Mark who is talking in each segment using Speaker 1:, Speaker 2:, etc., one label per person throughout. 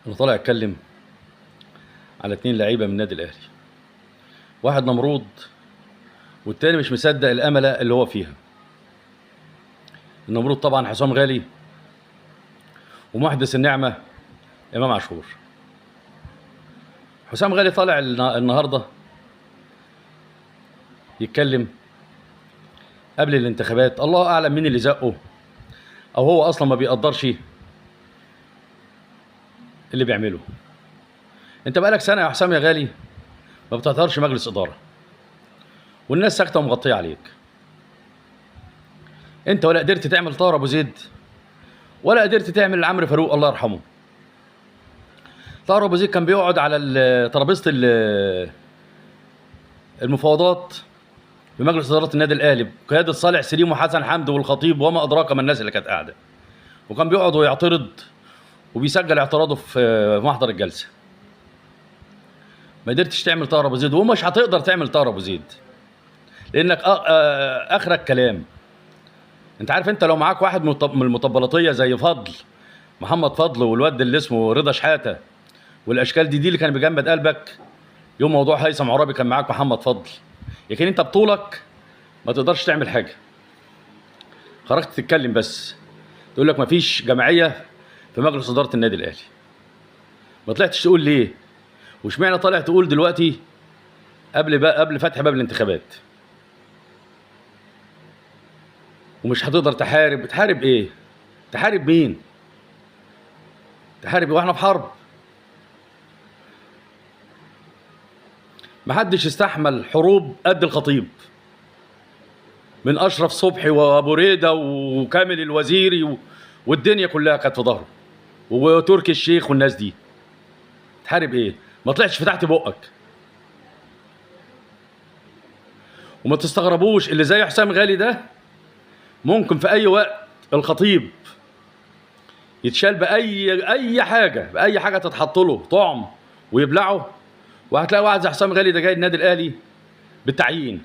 Speaker 1: انا طالع اتكلم على 2 لعيبه من النادي الاهلي. واحد نمرود والتاني مش مصدق الامله اللي هو فيها. النمرود طبعا حسام غالي، ومحدث النعمه امام عاشور. حسام غالي طالع النهارده يتكلم قبل الانتخابات، الله اعلم مين اللي زقه، او هو اصلا ما بيقدرش اللي بيعمله. انت بقالك سنه يا حسام يا غالي ما بتحضرش مجلس اداره، والناس ساكته ومغطيه عليك. انت ولا قدرت تعمل طاهر ابو زيد، ولا قدرت تعمل عمرو فاروق الله يرحمه. طاهر ابو زيد كان بيقعد على ترابيزه المفاوضات في مجلس اداره النادي الاهلي بقياده صالح سليم وحسن حمدي والخطيب وما ادراك ما الناس اللي كانت قاعده، وكان بيقعد ويعترض وبيسجل اعتراضه في محضر الجلسه. ما قدرتش تعمل طاهر ابو زيد، ومش هتقدر تعمل طاهر ابو زيد لانك اخرك كلام. انت عارف، انت لو معاك واحد من المطبلطيه زي فضل، محمد فضل، والواد اللي اسمه رضا شحاته، والاشكال دي اللي كان بيجمد قلبك يوم موضوع هيثم عرابي، كان معاك محمد فضل. لكن انت بطولك ما تقدرش تعمل حاجه، خرجت تتكلم بس تقول لك مفيش جمعيه في مجلس اداره النادي الاهلي. ما طلعتش تقول ليه؟ واشمعنى طالع تقول دلوقتي قبل فتح باب الانتخابات؟ ومش هتقدر تحارب ايه؟ تحارب مين؟ تحارب واحنا في حرب؟ محدش استحمل حروب قد الخطيب، من اشرف صبحي وابو ريده وكامل الوزيري والدنيا كلها كانت في ظهره، وتركي الشيخ والناس دي. تحارب ايه؟ ما طلعتش فتحت بقك. وما تستغربوش اللي زي حسام غالي ده ممكن في اي وقت الخطيب يتشال باي حاجه تتحط له طعم ويبلعه، وهتلاقي واحد زي حسام غالي ده جاي النادي الاهلي بالتعيين.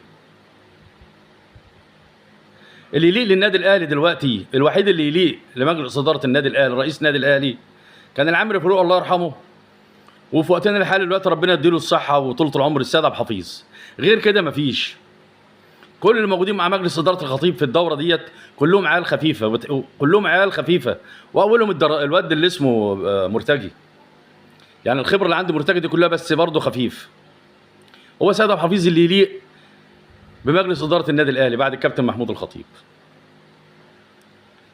Speaker 1: اللي يليق للنادي الاهلي دلوقتي، الوحيد اللي يليق لمجلس اداره النادي الاهلي، رئيس النادي الاهلي، كان العمرو فاروق الله يرحمه، وفي وقتنا الحالي دلوقتي ربنا يديله الصحه وطولة العمر السيد عبد الحفيظ. غير كده مفيش. كل اللي موجودين مع مجلس اداره الخطيب في الدوره ديت كلهم عيال خفيفه، كلهم عيال خفيفه، واولهم الواد اللي اسمه مرتجي. يعني الخبره اللي عند مرتجي دي كلها، بس برضه خفيف. هو سيد عبد الحفيظ اللي يليق بمجلس اداره النادي الاهلي بعد الكابتن محمود الخطيب.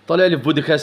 Speaker 1: طالع لي في بودكاست